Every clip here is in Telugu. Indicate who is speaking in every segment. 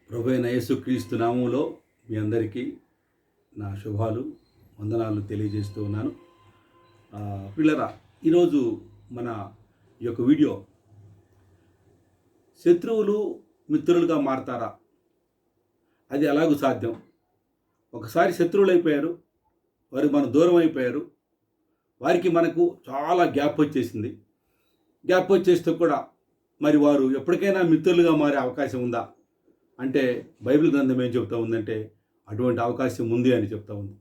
Speaker 1: ప్రభువైన యేసుక్రీస్తు నామములో మీ అందరికీ నా శుభాలు వందనాలు తెలియజేస్తూ ఉన్నాను. పిల్లరా, ఈరోజు మన ఈ యొక్క వీడియో శత్రువులు మిత్రులుగా మారతారా? అది ఎలాగూ సాధ్యం? ఒకసారి శత్రువులు అయిపోయారు, వారు మన దూరం అయిపోయారు, వారికి మనకు చాలా గ్యాప్ వచ్చేసింది. గ్యాప్ వచ్చేస్తే కూడా మరి వారు ఎప్పటికైనా మిత్రులుగా మారే అవకాశం ఉందా అంటే బైబిల్ గ్రంథం ఏం చెప్తా ఉందంటే అటువంటి అవకాశం ఉంది అని చెప్తా ఉంది.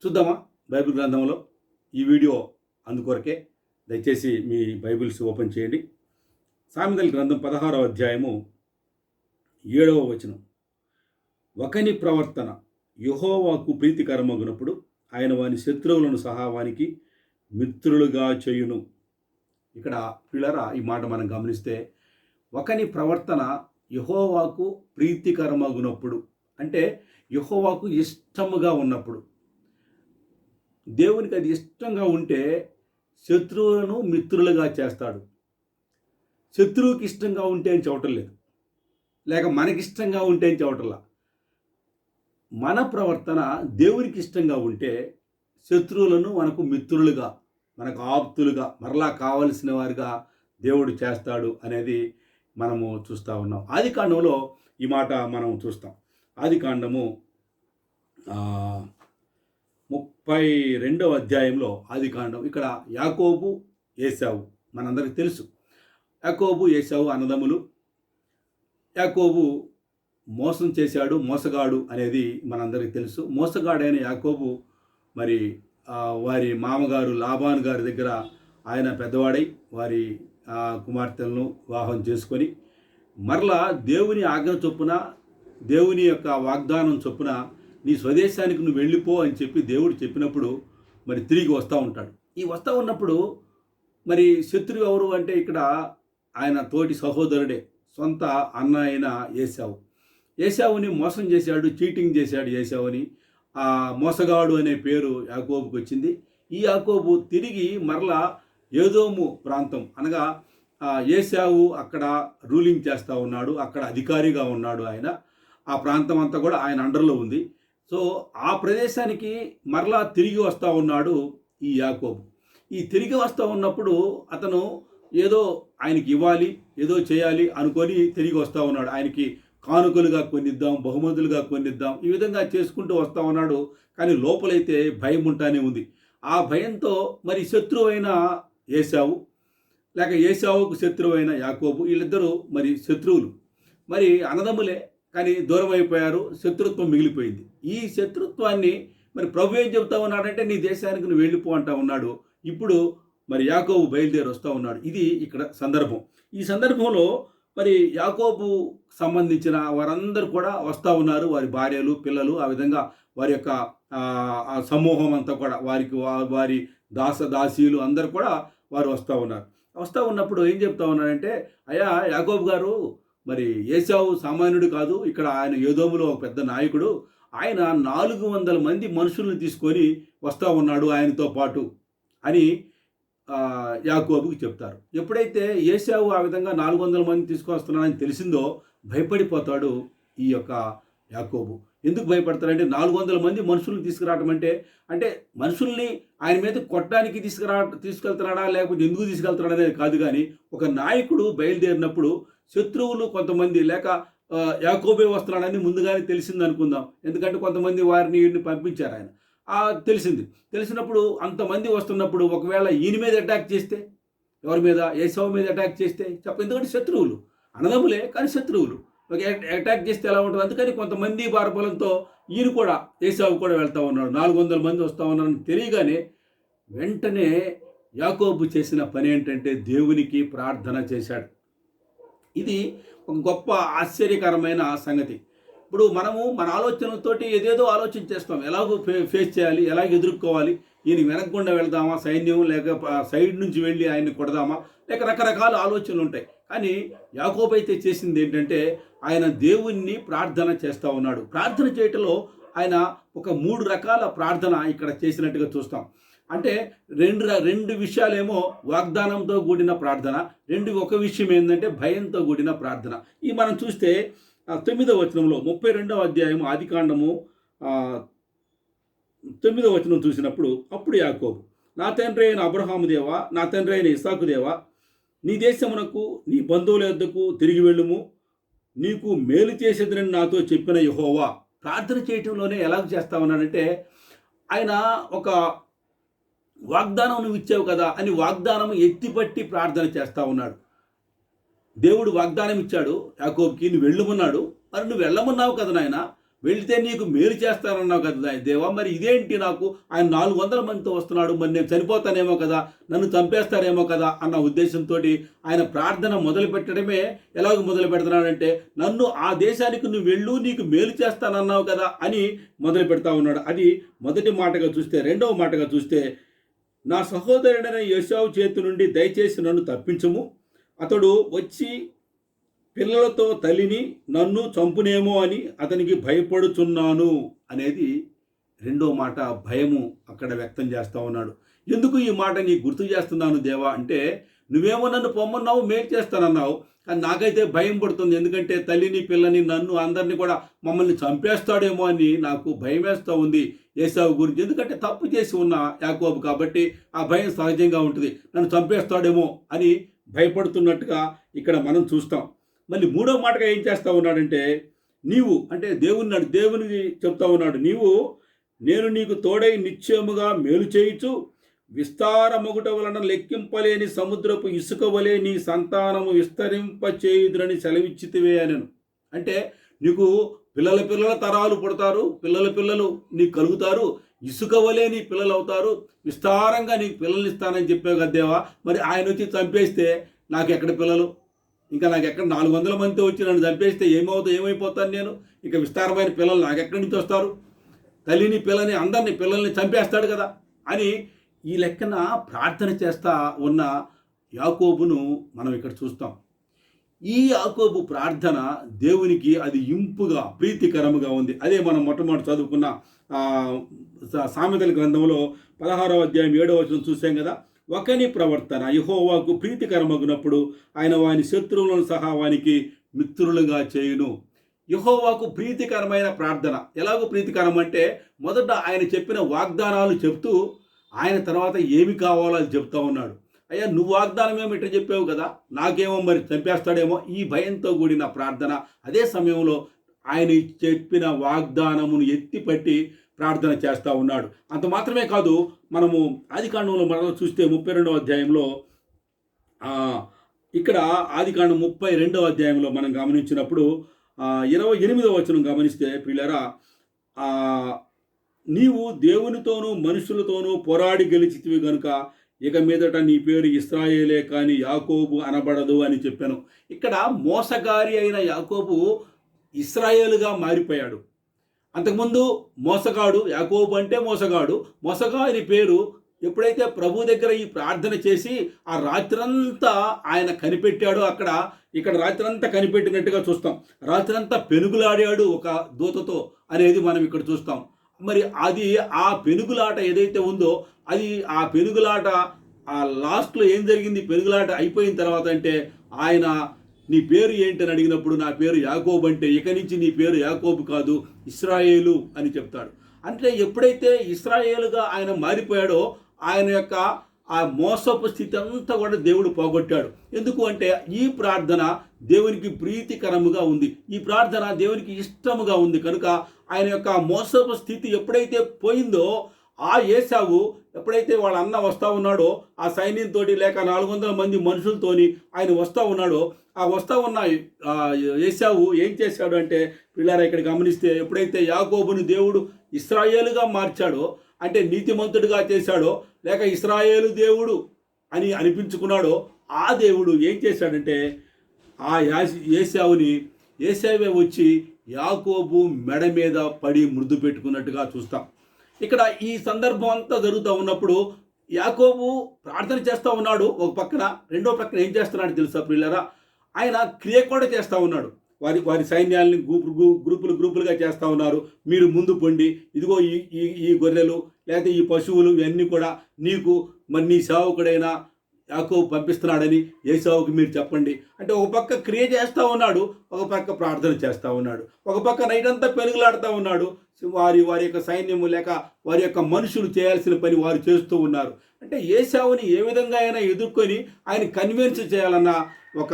Speaker 1: చూద్దామా బైబిల్ గ్రంథంలో? ఈ వీడియో అందుకొరకే దయచేసి మీ బైబిల్స్ ఓపెన్ చేయండి. సామెతల గ్రంథం 16వ అధ్యాయము 7వ వచనం. ఒకని ప్రవర్తన యెహోవాకు ప్రీతికరమగునప్పుడు ఆయన వాని శత్రువులను సహా వానికి మిత్రులుగా చేయును. ఇక్కడ పిల్లరా, ఈ మాట మనం గమనిస్తే ఒకని ప్రవర్తన యెహోవాకు ప్రీతికరమగునప్పుడు అంటే యెహోవాకు ఇష్టముగా ఉన్నప్పుడు, దేవునికి అది ఇష్టంగా ఉంటే శత్రువులను మిత్రులుగా చేస్తాడు. శత్రువుకి ఇష్టంగా ఉంటే అని చెప్పటం లేదు, లేక మనకిష్టంగా ఉంటే అని చెప్పటంలా. మన ప్రవర్తన దేవునికి ఇష్టంగా ఉంటే శత్రువులను మనకు మిత్రులుగా, మనకు ఆప్తులుగా, మరలా కావలసిన వారిగా దేవుడు చేస్తాడు అనేది మనము చూస్తూ ఉన్నాం. ఆదికాండంలో ఈ మాట మనం చూస్తాం. ఆదికాండము 32వ అధ్యాయంలో ఆదికాండం. ఇక్కడ యాకోబు ఏశావు మనందరికీ తెలుసు. యాకోబు ఏశావు అన్నదమ్ములు. యాకోబు మోసం చేశాడు, మోసగాడు అనేది మనందరికీ తెలుసు. మోసగాడైన యాకోబు మరి వారి మామగారు లాబాను గారి దగ్గర ఆయన పెద్దవాడై వారి కుమార్తెలను వివాహం చేసుకొని మరలా దేవుని ఆజ్ఞ చొప్పున, దేవుని యొక్క వాగ్దానం చొప్పున నీ స్వదేశానికి నువ్వు వెళ్ళిపో అని చెప్పి దేవుడు చెప్పినప్పుడు మరి తిరిగి వస్తూ ఉంటాడు. ఈ వస్తూ ఉన్నప్పుడు మరి శత్రువు ఎవరు అంటే ఇక్కడ ఆయన తోటి సహోదరుడే, సొంత అన్న అయిన ఏశావు. ఏశావుని మోసం చేశాడు, చీటింగ్ చేశాడు ఏశావుని. ఆ మోసగాడు అనే పేరు యాకోబుకి వచ్చింది. ఈ యాకోబు తిరిగి మరలా ఏదోము ప్రాంతం అనగా ఏశావు అక్కడ రూలింగ్ చేస్తూ ఉన్నాడు, అక్కడ అధికారిగా ఉన్నాడు ఆయన. ఆ ప్రాంతం అంతా కూడా ఆయన అండర్లో ఉంది. సో ఆ ప్రదేశానికి మరలా తిరిగి వస్తూ ఉన్నాడు ఈ యాకోబు. ఈ తిరిగి వస్తూ ఉన్నప్పుడు అతను ఏదో ఆయనకి ఇవ్వాలి, ఏదో చేయాలి అనుకొని తిరిగి వస్తూ ఉన్నాడు. ఆయనకి కానుకలుగా కొన్నిద్దాం, బహుమతులుగా కొన్నిద్దాం, ఈ విధంగా చేసుకుంటూ వస్తూ ఉన్నాడు. కానీ లోపలైతే భయం ఉంటానే ఉంది. ఆ భయంతో మరి శత్రువైన ఏశావు, లేక ఏశావుకు శత్రువైన యాకోబు, వీళ్ళిద్దరూ మరి శత్రువులు. మరి అన్నదమ్ములే, కానీ దూరం అయిపోయారు, శత్రుత్వం మిగిలిపోయింది. ఈ శత్రుత్వాన్ని మరి ప్రభు ఏం చెబుతా ఉన్నాడంటే నీ దేశానికి నువ్వు వెళ్ళిపో అంటా ఉన్నాడు. ఇప్పుడు మరి యాకోబు బయలుదేరి వస్తూ ఉన్నాడు. ఇది ఇక్కడ సందర్భం. ఈ సందర్భంలో మరి యాకోబు సంబంధించిన వారందరూ కూడా వస్తూ ఉన్నారు, వారి భార్యలు, పిల్లలు, ఆ విధంగా వారి యొక్క సమూహం అంతా కూడా, వారి దాసీలు అందరూ కూడా వారు వస్తూ ఉన్నారు. వస్తూ ఉన్నప్పుడు ఏం చెప్తా ఉన్నాడంటే, అయ్యా యాకోబు గారు, మరి ఏశావు సామాన్యుడు కాదు, ఇక్కడ ఆయన ఏదోములో ఒక పెద్ద నాయకుడు, ఆయన 400 మంది మనుషులను తీసుకొని వస్తూ ఉన్నాడు ఆయనతో పాటు అని యాకోబుకి చెప్తారు. ఎప్పుడైతే ఏశావు ఆ విధంగా 400 మంది తీసుకొస్తున్నాడని తెలిసిందో భయపడిపోతాడు ఈ యొక్క యాకోబు. ఎందుకు భయపడతాడంటే 400 మంది మనుషులను తీసుకురావటం అంటే మనుషుల్ని ఆయన మీద కొట్టడానికి తీసుకెళ్తున్నాడా లేకపోతే ఎందుకు తీసుకెళ్తున్నాడా అనేది కాదు. కానీ ఒక నాయకుడు బయలుదేరినప్పుడు శత్రువులు కొంతమంది, లేక యాకోబే వస్తున్నాడని ముందుగానే తెలిసింది అనుకుందాం. ఎందుకంటే కొంతమంది వారిని వీరిని పంపించారు ఆయన. తెలిసినప్పుడు అంతమంది వస్తున్నప్పుడు ఒకవేళ ఈయన మీద అటాక్ చేస్తే, ఎవరి మీద? ఏశావు మీద అటాక్ చేస్తే ఎందుకంటే శత్రువులు, అన్నదమ్ములే కానీ శత్రువులు. ఒక అటాక్ చేస్తే ఎలా ఉంటుంది? అందుకని కొంతమంది బారబలంతో ఈయన కూడా, ఏశావు కూడా వెళ్తూ ఉన్నాడు. 400 మంది వస్తూ ఉన్నారని తెలియగానే వెంటనే యాకోబు చేసిన పని ఏంటంటే దేవునికి ప్రార్థన చేశాడు. ఇది ఒక గొప్ప ఆశ్చర్యకరమైన సంగతి. ఇప్పుడు మనము మన ఆలోచనలతోటి ఏదేదో ఆలోచన చేస్తాం. ఎలాగో ఫేస్ చేయాలి, ఎలాగ ఎదుర్కోవాలి, ఈయన వెనక్కుండా వెళ్దామా, సైన్యం లేక సైడ్ నుంచి వెళ్ళి ఆయన్ని కొడదామా, లేక రకరకాల ఆలోచనలు ఉంటాయి. కానీ యాకోబు అయితే చేసింది ఏంటంటే ఆయన దేవుణ్ణి ప్రార్థన చేస్తూ ఉన్నాడు. ప్రార్థన చేయటంలో ఆయన ఒక 3 రకాల ప్రార్థన ఇక్కడ చేసినట్టుగా చూస్తాం. అంటే రెండు విషయాలేమో వాగ్దానంతో కూడిన ప్రార్థన, ఒక విషయం ఏంటంటే భయంతో కూడిన ప్రార్థన. ఈ మనం చూస్తే 9వ వచనంలో 32వ అధ్యాయం ఆదికాండము 9వ వచనం చూసినప్పుడు, అప్పుడు యాకోబు, నా తండ్రి అయిన అబ్రహాము దేవా, నా తండ్రి అయిన ఇస్సాకు దేవా, నీ దేశమునకు నీ బంధువుల యొద్దకు తిరిగి వెళ్ళుము, నీకు మేలు చేసేదని నాతో చెప్పిన యెహోవా. ప్రార్థన చేయటంలోనే ఎలాగ చేస్తా ఉన్నాడంటే, ఆయన ఒక వాగ్దానం నువ్వు ఇచ్చావు కదా అని వాగ్దానం ఎత్తిపట్టి ప్రార్థన చేస్తూ ఉన్నాడు. దేవుడు వాగ్దానం ఇచ్చాడు యాకోబుకి, నువ్వు వెళ్ళమన్నాడు, మరి నువ్వు వెళ్ళమన్నావు కదా నాయన, వెళితే నీకు మేలు చేస్తానన్నావు కదా దేవా, మరి ఇదేంటి నాకు ఆయన 400 మందితో వస్తున్నాడు, మరి నేను చనిపోతానేమో కదా, నన్ను చంపేస్తారేమో కదా అన్న ఉద్దేశంతో ఆయన ప్రార్థన మొదలు పెట్టడమే ఎలాగ మొదలు పెడుతున్నాడంటే, నన్ను ఆ దేశానికి నువ్వు వెళ్ళు, నీకు మేలు చేస్తానన్నావు కదా అని మొదలు పెడతా ఉన్నాడు. అది మొదటి మాటగా చూస్తే. రెండవ మాటగా చూస్తే, నా సహోదరుడైన యోసేపు చేతి నుండి దయచేసి నన్ను తప్పించుము, అతడు వచ్చి పిల్లలతో తల్లిని నన్ను చంపునేమో అని అతనికి భయపడుచున్నాను అనేది రెండో మాట. భయము అక్కడ వ్యక్తం చేస్తూ ఉన్నాడు. ఎందుకు ఈ మాట నీకు గుర్తు చేస్తున్నాను దేవా అంటే, నువ్వేమో నన్ను పొమ్మన్నావు, మేలు చేస్తానన్నావు, కానీ నాకైతే భయం పడుతుంది. ఎందుకంటే తల్లిని పిల్లని నన్ను అందరినీ కూడా మమ్మల్ని చంపేస్తాడేమో అని నాకు భయం వేస్తూ ఉంది ఏసావు గురించి. ఎందుకంటే తప్పు చేసి ఉన్న యాకోబు కాబట్టి ఆ భయం సహజంగా ఉంటుంది. నన్ను చంపేస్తాడేమో అని భయపడుతున్నట్టుగా ఇక్కడ మనం చూస్తాం. మళ్ళీ మూడో మాటగా ఏం చేస్తూ ఉన్నాడంటే, నీవు అంటే దేవునికి చెప్తా ఉన్నాడు, నేను నీకు తోడై నిశ్చయముగా మేలు చేయుచు విస్తారమగుట వలన లెక్కింపలేని సముద్రపు ఇసుక వలె నీ సంతానము విస్తరింపచేయుదురని సెలవిచ్చితివే అనను. అంటే నీకు పిల్లల తరాలు పుడతారు, పిల్లలు నీకు కలుగుతారు, ఇసుక వలె నీ పిల్లలు అవుతారు, విస్తారంగా నీకు పిల్లల్ని ఇస్తానని చెప్పావు కదా దేవా, మరి ఆయన వచ్చి చంపేస్తే నాకు ఎక్కడ పిల్లలు, ఇంకా నాకు ఎక్కడ 400 మందితో వచ్చి నన్ను చంపేస్తే ఏమైపోతాను నేను, ఇక విస్తారమైన పిల్లలు నాకు ఎక్కడి నుంచి వస్తారు, తల్లిని పిల్లని అందరినీ పిల్లల్ని చంపేస్తాడు కదా అని ఈ లెక్కన ప్రార్థన చేస్తా ఉన్న యాకోబును మనం ఇక్కడ చూస్తాం. ఈ యాకోబు ప్రార్థన దేవునికి అది ఇంపుగా ప్రీతికరముగా ఉంది. అదే మనం మొట్టమొదటి చదువుకున్న సామెతల గ్రంథంలో 16వ అధ్యాయం 7వ వచనం చూసాం కదా. ఒకని ప్రవర్తన యెహోవాకు ప్రీతికరమగునప్పుడు ఆయన వాని శత్రువులను సహా వానికి మిత్రులుగా చేయును. యెహోవాకు ప్రీతికరమైన ప్రార్థన ఎలాగో ప్రీతికరం అంటే, మొదట ఆయన చెప్పిన వాగ్దానాలు చెప్తూ ఆయన తర్వాత ఏమి కావాలో అది చెప్తా ఉన్నాడు. అయ్యా నువ్వు వాగ్దానం ఏమో ఇట్లా చెప్పావు కదా, నాకేమో మరి చంపేస్తాడేమో, ఈ భయంతో కూడిన ప్రార్థన. అదే సమయంలో ఆయన చెప్పిన వాగ్దానమును ఎత్తిపట్టి ప్రార్థన చేస్తూ ఉన్నాడు. అంత మాత్రమే కాదు, మనము ఆదికాండంలో మనం చూస్తే 32వ అధ్యాయంలో ఇక్కడ ఆదికాండం 32వ అధ్యాయంలో మనం గమనించినప్పుడు 28వ వచనం గమనిస్తే, ప్రియులారా, నీవు దేవునితోనూ మనుషులతోనూ పోరాడి గెలిచితివి గనుక ఇక మీదట నీ పేరు ఇశ్రాయేలే కానీ యాకోబు అనబడదు అని చెప్పాను. ఇక్కడ మోసగారి అయిన యాకోబు ఇశ్రాయేలుగా మారిపోయాడు. అంతకుముందు మోసగాడు, యాకోబు అంటే మోసగాడి పేరు ఎప్పుడైతే ప్రభు దగ్గర ఈ ప్రార్థన చేసి ఆ రాత్రంతా ఆయన కనిపెట్టాడో, ఇక్కడ రాత్రంతా కనిపెట్టినట్టుగా చూస్తాం. రాత్రంతా పెనుగులాడాడు ఒక దూతతో అనేది మనం ఇక్కడ చూస్తాం. మరి అది ఆ పెనుగులాట ఏదైతే ఉందో, అది ఆ పెనుగులాట ఆ లాస్ట్లో ఏం జరిగింది, పెనుగులాట అయిపోయిన తర్వాత అంటే, ఆయన నీ పేరు ఏంటని అడిగినప్పుడు నా పేరు యాకోబు అంటే, ఇక నుంచి నీ పేరు యాకోబు కాదు ఇశ్రాయేలు అని చెప్తాడు. అంటే ఎప్పుడైతే ఇశ్రాయేలుగా ఆయన మారిపోయాడో, ఆయన యొక్క ఆ మోసపు స్థితి అంతా కూడా దేవుడు పోగొట్టాడు. ఎందుకు అంటే ఈ ప్రార్థన దేవునికి ప్రీతికరముగా ఉంది, ఈ ప్రార్థన దేవునికి ఇష్టముగా ఉంది. కనుక ఆయన యొక్క మోసపు స్థితి ఎప్పుడైతే పోయిందో, ఆ ఏశావు ఎప్పుడైతే వాళ్ళ అన్న వస్తూ ఉన్నాడో ఆ సైన్యంతో లేక 400 మంది మనుషులతోని ఆయన వస్తూ ఉన్నాడో, ఆ వస్తూ ఉన్న ఏశావు ఏం చేశాడు అంటే, పిల్లరా ఇక్కడ గమనిస్తే, ఎప్పుడైతే యాకోబుని దేవుడు ఇశ్రాయేలుగా మార్చాడో, అంటే నీతిమంతుడిగా చేశాడో, లేక ఇశ్రాయేలు దేవుడు అని అనిపించుకున్నాడో, ఆ దేవుడు ఏం చేశాడంటే ఆ ఏశావే వచ్చి యాకోబు మెడ మీద పడి మృదు పెట్టుకున్నట్టుగా చూస్తాం. ఇక్కడ ఈ సందర్భం అంతా జరుగుతూ ఉన్నప్పుడు యాకోబు ప్రార్థన చేస్తూ ఉన్నాడు ఒక పక్కన, రెండో పక్కన ఏం చేస్తున్నాడు తెలుసా ప్రియులారా, ఆయన క్రియ కూడా చేస్తూ ఉన్నాడు. వారి సైన్యాలని గ్రూపులుగా చేస్తూ ఉన్నారు. మీరు ముందు పొండి, ఇదిగో ఈ గొర్రెలు లేకపోతే ఈ పశువులు ఇవన్నీ కూడా నీకు మరి నీ సేవకుడైన యాకోబు పంపిస్తున్నాడని ఏసావుకి మీరు చెప్పండి అంటే ఒక పక్క క్రియ చేస్తూ ఉన్నాడు, ఒక పక్క ప్రార్థన చేస్తూ ఉన్నాడు, ఒక పక్క నైట్ అంతా పెనుగులాడుతూ ఉన్నాడు. వారి యొక్క సైన్యము లేక వారి యొక్క మనుషులు చేయాల్సిన పని వారు చేస్తూ ఉన్నారు. అంటే ఏసావుని ఏ విధంగా అయినా ఎదుర్కొని ఆయన కన్విన్స్ చేయాలన్న ఒక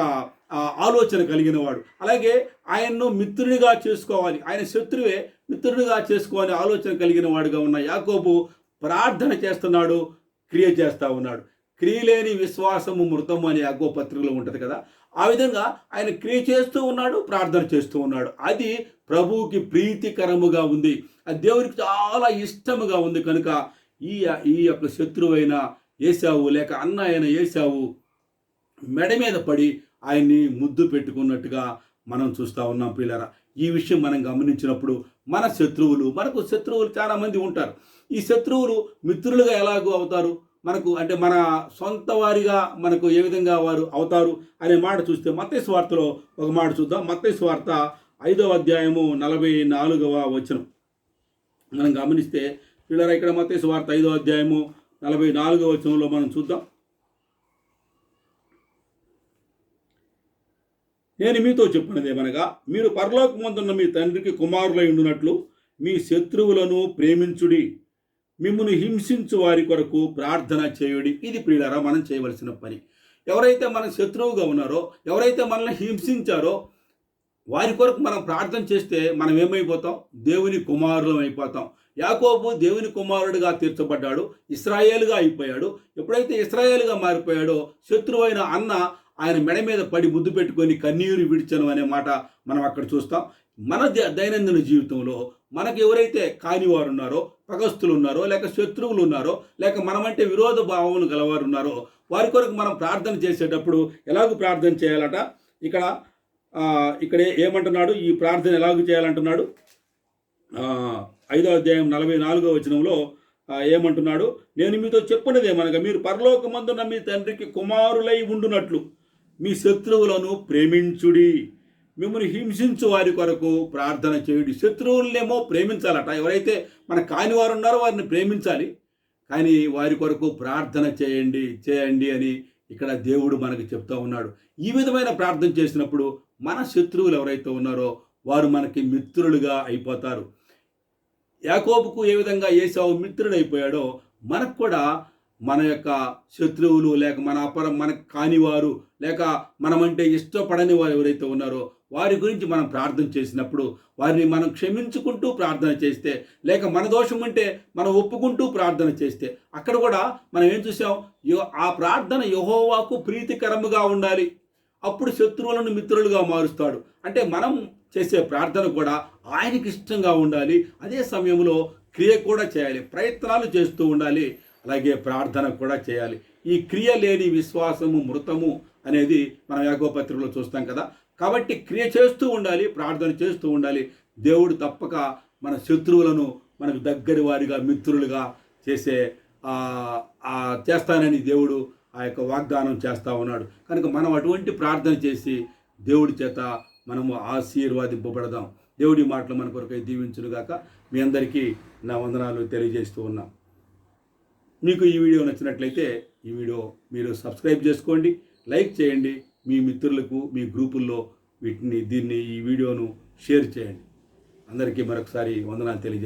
Speaker 1: ఆలోచన కలిగిన వాడు. అలాగే ఆయన్ను మిత్రునిగా చేసుకోవాలి, ఆయన శత్రువే మిత్రునిగా చేసుకోవాలని ఆలోచన కలిగిన వాడుగా ఉన్న యాకోబు ప్రార్థన చేస్తున్నాడు, క్రియ చేస్తూ ఉన్నాడు. క్రియలేని విశ్వాసము మృతము అని యాకోబు పత్రికలో ఉంటుంది కదా, ఆ విధంగా ఆయన క్రియ చేస్తూ ఉన్నాడు, ప్రార్థన చేస్తూ ఉన్నాడు. అది ప్రభువుకి ప్రీతికరముగా ఉంది, అది దేవునికి చాలా ఇష్టముగా ఉంది. కనుక ఈ యొక్క శత్రువైన ఏసావు లేక అన్న అయిన ఏసావు మెడ మీద పడి ఆయన్ని ముద్దు పెట్టుకున్నట్టుగా మనం చూస్తూ ఉన్నాం పిల్లరా. ఈ విషయం మనం గమనించినప్పుడు మనకు శత్రువులు చాలామంది ఉంటారు. ఈ శత్రువులు మిత్రులుగా ఎలాగో అవుతారు మనకు, అంటే మన సొంత వారిగా మనకు ఏ విధంగా వారు అవుతారు అనే మాట చూస్తే మత్తయి సువార్తలో ఒక మాట చూద్దాం. మత్తయి సువార్త 5వ అధ్యాయము 44వ వచనం మనం గమనిస్తే పిల్లరా, ఇక్కడ మత్తయి సువార్త 5వ అధ్యాయము 44వ వచనంలో మనం చూద్దాం. నేను మీతో చెప్పినదేమనగా, మీరు పరలోకమందున్న మీ తండ్రికి కుమారులై ఉండునట్లు మీ శత్రువులను ప్రేమించుడి, మిమ్మును హింసించు వారి కొరకు ప్రార్థన చేయుడి. ఇది ప్రియులారా మనం చేయవలసిన పని. ఎవరైతే మన శత్రువుగా ఉన్నారో, ఎవరైతే మనల్ని హింసించారో వారి కొరకు మనం ప్రార్థన చేస్తే మనం ఏమైపోతాం? దేవుని కుమారులం అయిపోతాం. యాకోబు దేవుని కుమారుడిగా తీర్చబడ్డాడు, ఇశ్రాయేలుగా అయిపోయాడు. ఎప్పుడైతే ఇశ్రాయేలుగా మారిపోయాడో శత్రువైన అన్న ఆయన మెడ మీద పడి ముద్దు పెట్టుకొని కన్నీరు విడిచను అనే మాట మనం అక్కడ చూస్తాం. మన దైనందిన జీవితంలో మనకు ఎవరైతే కానివారు ఉన్నారో, పగస్తులు ఉన్నారో, లేక శత్రువులు ఉన్నారో, లేక మనమంటే విరోధ భావములు గలవారు ఉన్నారో వారి కొరకు మనం ప్రార్థన చేసేటప్పుడు ఎలాగూ ప్రార్థన చేయాలట. ఇక్కడ ఏమంటున్నాడు? ఈ ప్రార్థన ఎలాగూ చేయాలంటున్నాడు. 5వ అధ్యాయం 44వ వచనంలో ఏమంటున్నాడు? నేను మీతో చెప్పినదేమనగా, మీరు పరలోకమందున్న మీ తండ్రికి కుమారులై ఉండునట్లు మీ శత్రువులను ప్రేమించుడి, మిమ్మల్ని హింసించు వారి కొరకు ప్రార్థన చేయుడి. శత్రువులనేమో ప్రేమించాలట. ఎవరైతే మన కానివారు ఉన్నారో వారిని ప్రేమించాలి, కానీ వారి కొరకు ప్రార్థన చేయండి అని ఇక్కడ దేవుడు మనకు చెప్తా ఉన్నాడు. ఈ విధమైన ప్రార్థన చేసినప్పుడు మన శత్రువులు ఎవరైతే ఉన్నారో వారు మనకి మిత్రులుగా అయిపోతారు. యాకోబుకు ఏ విధంగా ఏసావు మిత్రుడైపోయాడో మనకు కూడా మన యొక్క శత్రువులు లేక మనకు కానివారు లేక మనమంటే ఇష్టపడని వారు ఎవరైతే ఉన్నారో వారి గురించి మనం ప్రార్థన చేసినప్పుడు వారిని మనం క్షమించుకుంటూ ప్రార్థన చేస్తే, లేక మన దోషం ఉంటే మనం ఒప్పుకుంటూ ప్రార్థన చేస్తే, అక్కడ కూడా మనం ఏం చూసాం? ఆ ప్రార్థన యెహోవాకు ప్రీతికరముగా ఉండాలి. అప్పుడు శత్రువులను మిత్రులుగా మారుస్తాడు. అంటే మనం చేసే ప్రార్థన కూడా ఆయనకి ఇష్టంగా ఉండాలి. అదే సమయంలో క్రియ కూడా చేయాలి, ప్రయత్నాలు చేస్తూ ఉండాలి, అలాగే ప్రార్థన కూడా చేయాలి. ఈ క్రియ లేని విశ్వాసము మృతము అనేది మనం యాకోబు పత్రికలో చూస్తాం కదా. కాబట్టి క్రియ చేస్తూ ఉండాలి, ప్రార్థన చేస్తూ ఉండాలి. దేవుడు తప్పక మన శత్రువులను మనకు దగ్గరి వారిగా మిత్రులుగా చేస్తానని దేవుడు ఆ యొక్క వాగ్దానం చేస్తూ ఉన్నాడు. కనుక మనం అటువంటి ప్రార్థన చేసి దేవుడి చేత మనము ఆశీర్వాదింపబడదాం. దేవుడి మాటలు మన కొరకై దీవించునుగాక. మీ అందరికీ నా వందనాలు తెలియజేస్తూ ఉన్నాం. మీకు ఈ వీడియో నచ్చినట్లయితే ఈ వీడియో మీరు సబ్స్క్రైబ్ చేసుకోండి, లైక్ చేయండి, మీ మిత్రులకు మీ గ్రూపుల్లో ఈ వీడియోను షేర్ చేయండి. అందరికీ మరొకసారి వందనాలు తెలియజేస్తాను.